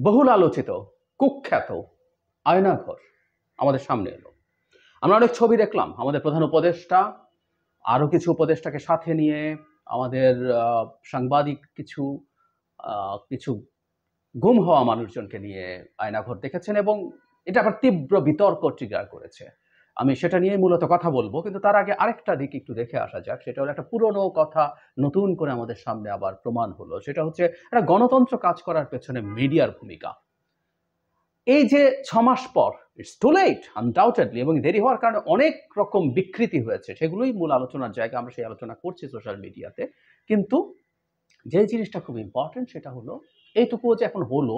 বহুল আলোচিত কুখ্যাত আয়নাঘর আমাদের সামনে এলো। আমরা অনেক ছবি দেখলাম। আমাদের প্রধান উপদেষ্টা আরো কিছু উপদেষ্টাকে সাথে নিয়ে আমাদের সাংবাদিক কিছু কিছু গুম হওয়া মানুষজনকে নিয়ে আয়নাঘর দেখেছেন এবং এটা আবার তীব্র বিতর্ক ট্রিগার করেছে। আমি সেটা নিয়ে মূলত কথা বলবো, কিন্তু তার আগে আরেকটা দিক একটু দেখে আসা যাক। সেটা হলো একটা পুরনো কথা নতুন করে আমাদের সামনে আবার প্রমাণ হলো। সেটা হচ্ছে একটা গণতন্ত্র কাজ করার পেছনে মিডিয়ার ভূমিকা। এই যে 6 মাস পর ইটস টু লেট আনডাউটেডলি, এবং দেরি হওয়ার কারণে অনেক রকম বিকৃতি হয়েছে, সেগুলোই মূল আলোচনার জায়গা। আমরা সেই আলোচনা করছি সোশ্যাল মিডিয়াতে। কিন্তু যে জিনিসটা খুব ইম্পর্টেন্ট সেটা হলো এইটুকুও যে এখন হলো,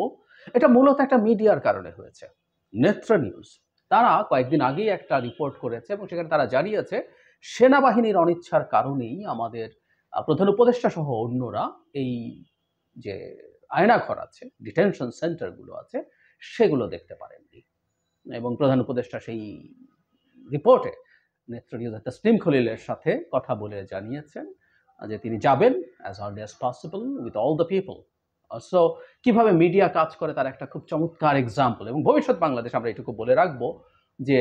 এটা মূলত একটা মিডিয়ার কারণে হয়েছে। নেত্র নিউজ তারা কয়েকদিন আগেই একটা রিপোর্ট করেছে এবং সেখানে তারা জানিয়েছে সেনাবাহিনীর অনিচ্ছার কারণেই আমাদের প্রধান উপদেষ্টা সহ অন্যরা এই যে আয়নাঘর আছে, ডিটেনশন সেন্টারগুলো আছে, সেগুলো দেখতে পারেননি। এবং প্রধান উপদেষ্টা সেই রিপোর্টে নেত্র নিউজ তাসনিম খলিলের সাথে কথা বলে জানিয়েছেন যে তিনি যাবেন as early as possible with all the people. So কিভাবে মিডিয়া কাজ করে তার একটা খুব চমৎকার এক্সাম্পল। এবং ভবিষ্যৎ বাংলাদেশ আমরা এটুকু বলে রাখবো যে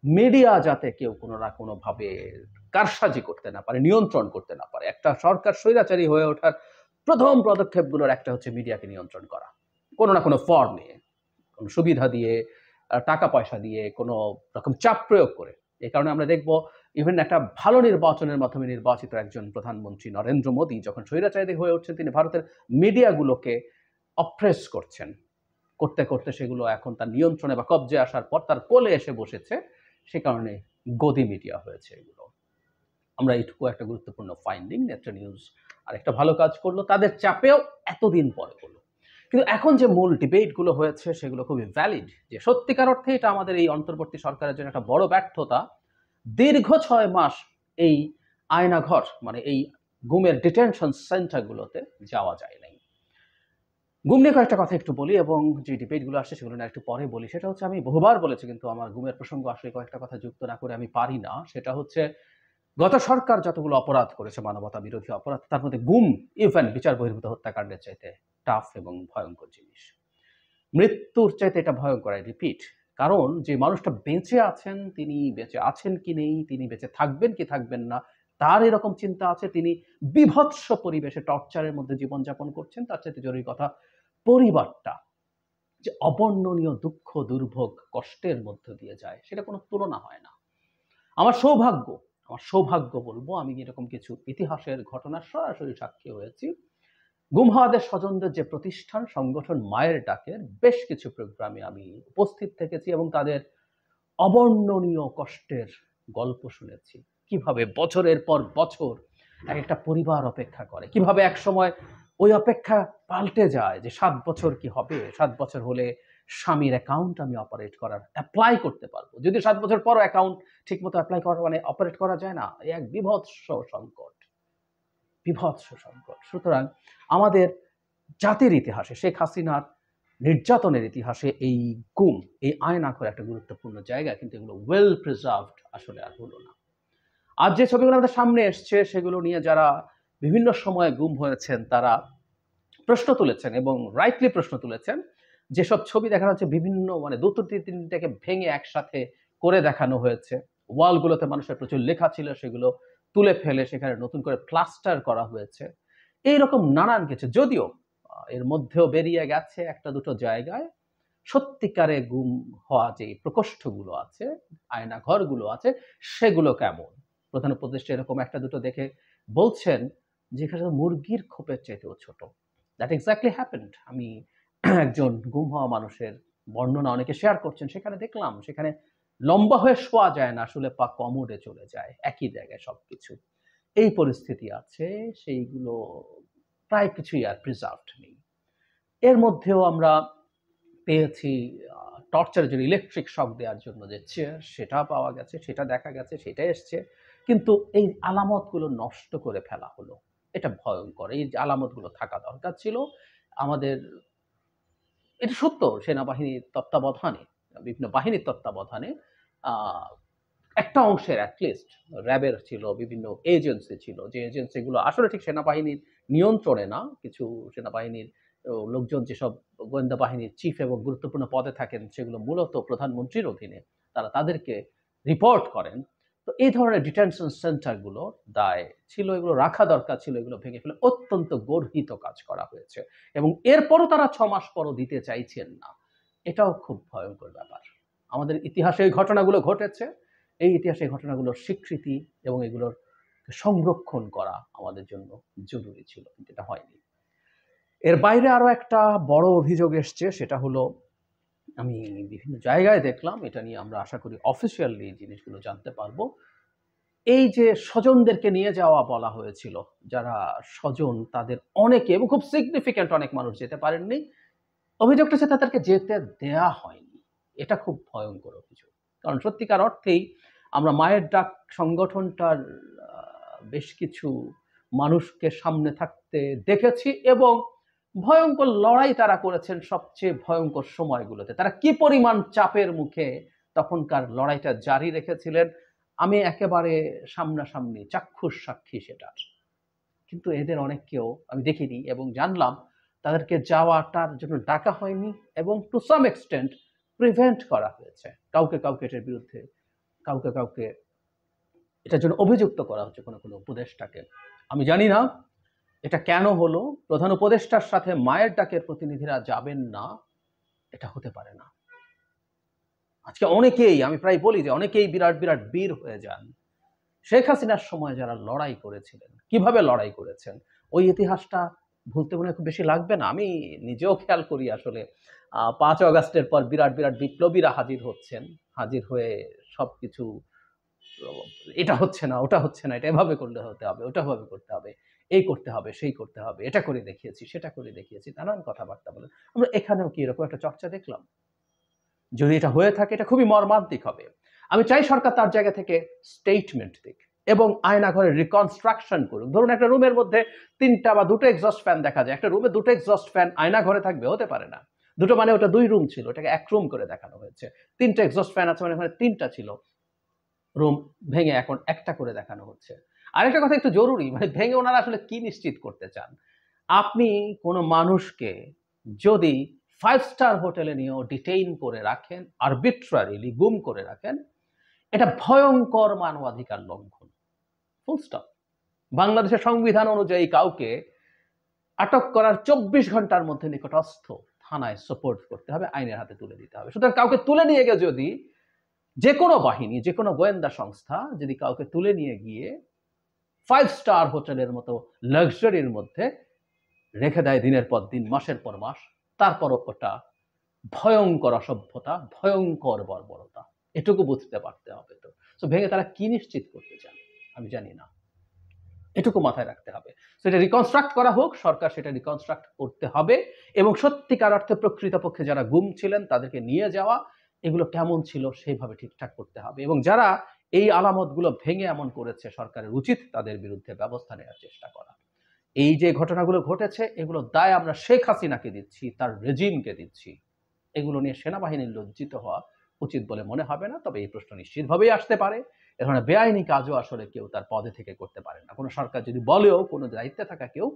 মিডিয়া যাতে কেউ কোনো না কোনোভাবে কারসাজি করতে না পারে, নিয়ন্ত্রণ করতে না পারে। একটা সরকার স্বৈরাচারী হয়ে ওঠার প্রথম পদক্ষেপগুলোর একটা হচ্ছে মিডিয়াকে নিয়ন্ত্রণ করা, কোনো না কোনো ফর্মে, কোনো সুবিধা দিয়ে, টাকা পয়সা দিয়ে, কোনো রকম চাপ প্রয়োগ করে। এই কারণে আমরা দেখব ইভেন একটা ভালো নির্বাচনের মাধ্যমে নির্বাচিত একজন প্রধানমন্ত্রী নরেন্দ্র মোদী যখন স্বৈরাচারী হয়ে উঠছেন, তিনি ভারতের মিডিয়াগুলোকে অপ্রেস করছেন। করতে করতে সেগুলো এখন তার নিয়ন্ত্রণে বা কবজে আসার পর তার কোলে এসে বসেছে। সে কারণে গদি মিডিয়া হয়েছে এগুলো। আমরা এইটুকু একটা গুরুত্বপূর্ণ ফাইন্ডিং। নেত্র নিউজ আরেকটা ভালো কাজ করলো, তাদের চাপেও এতদিন পরে হলো। কিন্তু এখন যে মূল ডিবেটগুলো হয়েছে সেগুলো খুবই ভ্যালিড, যে সত্যিকার অর্থে এটা আমাদের এই অন্তর্বর্তী সরকারের জন্য একটা বড় ব্যর্থতা। দীর্ঘ 6 মাস এই আয়নাঘর মানে এই গুমের ডিটেনশন সেন্টারগুলোতে যাওয়া যায় নাই। গুম নিয়ে কয়েকটা কথা একটু বলি এবং যে ডিবেটগুলো আসছে সেগুলো নিয়ে একটু পরে বলি। সেটা হচ্ছে, আমি বহুবার বলেছি কিন্তু আমার গুমের প্রসঙ্গ আসলে কয়েকটা কথা যুক্ত না করে আমি পারি না। সেটা হচ্ছে, গত সরকার যতগুলো অপরাধ করেছে, মানবতা বিরোধী অপরাধ, তার মধ্যে গুম ইভেন বিচার বহির্ভূত হত্যাকাণ্ডের চাইতে টাফ এবং ভয়ঙ্কর জিনিস। মৃত্যুর চাইতে এটা ভয়ঙ্কর, আই রিপিট। কারণ যে মানুষটা বেঁচে আছেন, তিনি বেঁচে আছেন কি নেই, তিনি বেঁচে থাকবেন কি থাকবেন না, তার এরকম চিন্তা আছে, তিনি বিভৎস পরিবেশে টর্চারের মধ্যে জীবনযাপন করছেন। তার চাইতে জরুরি কথা, পরিবারটা যে অবর্ণনীয় দুঃখ, দুর্ভোগ, কষ্টের মধ্য দিয়ে যায়, সেটা কোনো তুলনা হয় না। আমার সৌভাগ্য বলবো, আমি এরকম কিছু ইতিহাসের ঘটনার সরাসরি সাক্ষী হয়েছি। গুম হওয়াদের স্বজনদের যে প্রতিষ্ঠান সংগঠন মায়ের ডাকের বেশ কিছু প্রোগ্রামে আমি উপস্থিত থেকেছি এবং তাদের অবর্ণনীয় কষ্টের গল্প শুনেছি। কিভাবে বছরের পর বছর এক একটা পরিবার অপেক্ষা করে, কিভাবে এক সময় ওই অপেক্ষা পাল্টে যায় যে 7 বছর কি হবে, 7 বছর হলে স্বামীর অ্যাকাউন্ট আমি অপারেট করার অ্যাপ্লাই করতে পারবো, যদি 7 বছর পরও অ্যাকাউন্ট ঠিকমতো অ্যাপ্লাই করা মানে অপারেট করা যায় না। এক বিভৎস সংকট, বিভৎস সংকট। সুতরাং আমাদের জাতির ইতিহাসে, শেখ হাসিনার নির্যাতনের ইতিহাসে এই গুম, এই আয়নাঘর একটা গুরুত্বপূর্ণ জায়গা, কিন্তু এগুলো ওয়েল প্রিজার্ভড আসলে আর হলো না। আজ যে ছবিগুলো আমাদের সামনে এসছে সেগুলো নিয়ে যারা বিভিন্ন সময়ে গুম হয়েছেন তারা প্রশ্ন তুলেছেন এবং রাইটলি প্রশ্ন তুলেছেন। যেসব ছবি দেখানো হচ্ছে বিভিন্ন মানে 2-3টাকে ভেঙে একসাথে করে দেখানো হয়েছে। ওয়ালগুলোতে মানুষের প্রচুর লেখা ছিল, সেগুলো তুলে ফেলে সেখানে নতুন করে প্লাস্টার করা হয়েছে। এইরকম নানান কিছু, যদিও এর মধ্যেও বেরিয়ে গেছে একটা দুটো জায়গায় সত্যিকারে গুম হওয়া যে প্রকোষ্ঠগুলো আছে, আয়নাঘরগুলো আছে, সেগুলো কেমন। প্রধান উপদেষ্টা এরকম একটা দুটো দেখে বলছেন যেখানে মুরগির খোপের চাইতেও ছোট। That exactly happened. আমি একজন গুম হওয়া মানুষের বর্ণনা অনেকে শেয়ার করছেন, সেখানে দেখলাম সেখানে লম্বা হয়ে শোয়া যায় না, আসলে পা কমোডে চলে যায়, একই জায়গায় সবকিছু। এই পরিস্থিতি আছে, সেইগুলো প্রায় কিছুই আর প্রিজার্ভড নেই। এর মধ্যেও আমরা পেয়েছি টর্চারের জন্য ইলেকট্রিক শক দেওয়ার জন্য যে চেয়ার, সেটা পাওয়া গেছে, সেটা দেখা গেছে, সেটা এসছে। কিন্তু এই আলামতগুলো নষ্ট করে ফেলা হলো, এটা ভয়ঙ্কর। এই যে আলামতগুলো থাকা দরকার ছিল আমাদের, এটা সত্য, সেনাবাহিনীর তত্ত্বাবধানে, বিভিন্ন বাহিনীর তত্ত্বাবধানে একটা অংশের অ্যাটলিস্ট র্যাবের ছিল, বিভিন্ন এজেন্সি ছিল, যে এজেন্সিগুলো আসলে ঠিক সেনাবাহিনীর নিয়ন্ত্রণে না, কিছু সেনাবাহিনীর লোকজন যেসব গোয়েন্দা বাহিনীর চিফ এবং গুরুত্বপূর্ণ পদে থাকেন সেগুলো মূলত প্রধানমন্ত্রীর অধীনে, তারা তাদেরকে রিপোর্ট করেন। তো এই ধরনের ডিটেনশন সেন্টারগুলো দায় ছিল, এগুলো রাখা দরকার ছিল, এগুলো ভেঙে ফেলে অত্যন্ত গর্হিত কাজ করা হয়েছে এবং এরপরও তারা ৬ মাস পরও দিতে চাইছেন না। এটাও খুব ভয়ঙ্কর ব্যাপার। আমাদের ইতিহাসে এই ঘটনাগুলো ঘটেছে। এই ইতিহাসে এই ঘটনাগুলোর স্বীকৃতি এবং এগুলোর সংরক্ষণ করা আমাদের জন্য জরুরি ছিল, কিন্তু এটা হয়নি। এর বাইরে আরো একটা বড় অভিযোগ এসছে, সেটা হলো আমি বিভিন্ন জায়গায় দেখলাম, এটা নিয়ে আমরা আশা করি অফিসিয়ালি জিনিসগুলো জানতে পারবো। এই যে স্বজনদেরকে নিয়ে যাওয়া বলা হয়েছিল, যারা স্বজন তাদের অনেকে এবং খুব সিগনিফিক্যান্ট অনেক মানুষ যেতে পারেননি। অভিযোগটা হচ্ছে তাদেরকে যেতে দেয়া হয়নি। এটা খুব ভয়ঙ্কর অভিযোগ। কারণ সত্যিকার অর্থেই আমরা মায়ের ডাক সংগঠনটার বেশ কিছু মানুষকে সামনে থাকতে দেখেছি এবং ভয়ঙ্কর লড়াই তারা করেছেন সবচেয়ে ভয়ঙ্কর সময়গুলোতে। তারা কি পরিমাণ চাপের মুখে তখনকার লড়াইটা জারি রেখেছিলেন, আমি একেবারে সামনাসামনি চাক্ষুষ সাক্ষী সেটার। কিন্তু এদের অনেককেও আমি দেখিনি এবং জানলাম তাদেরকে যাওয়াটার জন্য ডাকা হয়নি এবং টু সাম এক্সটেন্ট প্রিভেন্ট করা হয়েছে। কাউকে কাউকে এটার বিরুদ্ধে, কাউকে কাউকে এটার জন্য অভিযুক্ত করা হচ্ছে, কোনো কোনো উপদেষ্টাকে। আমি জানি না এটা কেন হলো। প্রধান উপদেষ্টার সাথে মায়ের ডাকের প্রতিনিধিরা যাবেন না, এটা হতে পারে না। আজকে অনেকেই, আমি প্রায় বলি যে অনেকেই বিরাট বিরাট বীর হয়ে যান। শেখ হাসিনার সময় যারা লড়াই করেছিলেন, কিভাবে লড়াই করেছেন, ওই ইতিহাসটা ভুলতে মনে হয় খুব বেশি লাগবে না। আমি নিজেও খেয়াল করি আসলে ৫ অগাস্টের পর বিরাট বিরাট বিপ্লবীরা হাজির হচ্ছেন, হাজির হয়ে সবকিছু এটা হচ্ছে না, ওটা হচ্ছে না, এটা এভাবে করলে হতে হবে, ওটা ভাবে করতে হবে, এই করতে হবে, সেই করতে হবে, এটা করে দেখিয়েছি, সেটা করে দেখিয়েছি, নানান কথাবার্তা বলেন। আমরা এখানেও কি এরকম একটা চর্চা দেখলাম? যদি এটা হয়ে থাকে এটা খুবই মর্মান্তিক হবে। আমি চাই সরকার তার জায়গা থেকে স্টেটমেন্ট দিক এবং আয়নাঘরের রিকনস্ট্রাকশন করুক। ধরুন একটা রুমের মধ্যে ৩টা বা ২টো এক্সস্ট ফ্যান দেখা যায়, একটা রুমে ২টো এক্সস্ট ফ্যান আয়নাঘরে থাকবে, হতে পারে না। ২টো মানে ওটা ২ রুম ছিল, ওটাকে ১ রুম করে দেখানো হয়েছে। ৩টা এক্সস্ট ফ্যান আছে মানে ওখানে ৩টা ছিল, রুম ভেঙে এখন একটা করে দেখানো হচ্ছে। আরেকটা কথা একটু জরুরি, মানে ভেঙে ওনারা আসলে কি নিশ্চিত করতে চান? আপনি কোনো মানুষকে যদি 5 স্টার হোটেলে নিয়েও ডিটেইন করে রাখেন, আরবিট্রারিলি গুম করে রাখেন, এটা ভয়ঙ্কর মানবাধিকার লঙ্ঘন। Full stop. বাংলাদেশের সংবিধান অনুযায়ী কাউকে আটক করার ২৪ ঘন্টার মধ্যে নিকটস্থ থানায় সোপর্দ করতে হবে, আইনের হাতে তুলে দিতে হবে। সুতরাং কাউকে তুলে নিয়ে গিয়ে যদি যেকোনো বাহিনী, যেকোনো গোয়েন্দা সংস্থা যদি কাউকে তুলে নিয়ে গিয়ে 5 স্টার হোটেলের মতো লাক্সারির মধ্যে রেখে দেয় দিনের পর দিন, মাসের পর মাস, তারপরও ওটা ভয়ঙ্কর অসভ্যতা, ভয়ঙ্কর বর্বরতা। এটুকু বুঝতে পারতে হবে। তো সো ভেঙে তারা কি নিশ্চিত করতে চান আমি জানি না, এটুকু মাথায় রাখতে হবে। সেটা রিকনস্ট্রাক্ট করা হোক, সরকার সেটা রিকনস্ট্রাক্ট করতে হবে এবং সত্যিকার অর্থে প্রকৃতপক্ষে যারা গুম ছিলেন তাদেরকে নিয়ে যাওয়া, এগুলো কেমন ছিল সেইভাবে ঠিকঠাক করতে হবে এবং যারা এই আলামতগুলো ভেঙে এমন করেছে সরকারের উচিত তাদের বিরুদ্ধে ব্যবস্থা নেওয়ার চেষ্টা করা। এই যে ঘটনাগুলো ঘটেছে এগুলো দায় আমরা শেখ হাসিনাকে দিচ্ছি, তার রেজিমকে দিচ্ছি। এগুলো নিয়ে সেনাবাহিনীর লজ্জিত হওয়া উচিত বলে মনে হবে না। তবে এই প্রশ্ন নিশ্চিতভাবেই আসতে পারে। এ ধরনের বেআইনি কাজও আসলে কেউ তার পদে থেকে করতে পারে না। কোনো সরকার যদি বলেও কোনো দায়িত্বে থাকা কেউ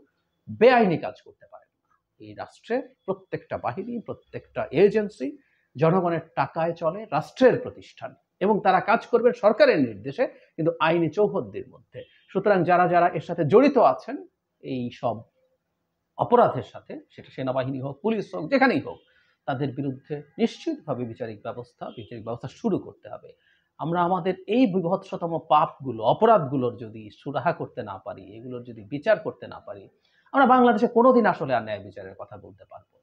বেআইনি কাজ করতে পারে না। এই রাষ্ট্রের প্রত্যেকটা বাহিনী, প্রত্যেকটা এজেন্সি জনগণের টাকায় চলে, রাষ্ট্রের প্রতিষ্ঠান এবং তারা কাজ করবেন সরকারের নির্দেশে, কিন্তু আইনি চৌহদ্দির মধ্যে। সুতরাং যারা যারা এর সাথে জড়িত আছেন এই সব অপরাধের সাথে, সেটা সেনাবাহিনী হোক, পুলিশ হোক, যেখানেই হোক, তাদের বিরুদ্ধে নিশ্চিতভাবে বিচারিক ব্যবস্থা শুরু করতে হবে। আমরা আমাদের এই বীভৎসতম পাপগুলো, অপরাধগুলোর যদি সুরাহা করতে না পারি, এগুলোর যদি বিচার করতে না পারি, আমরা বাংলাদেশে কোনোদিন আসলে আর ন্যায় বিচারের কথা বলতে পারবো না।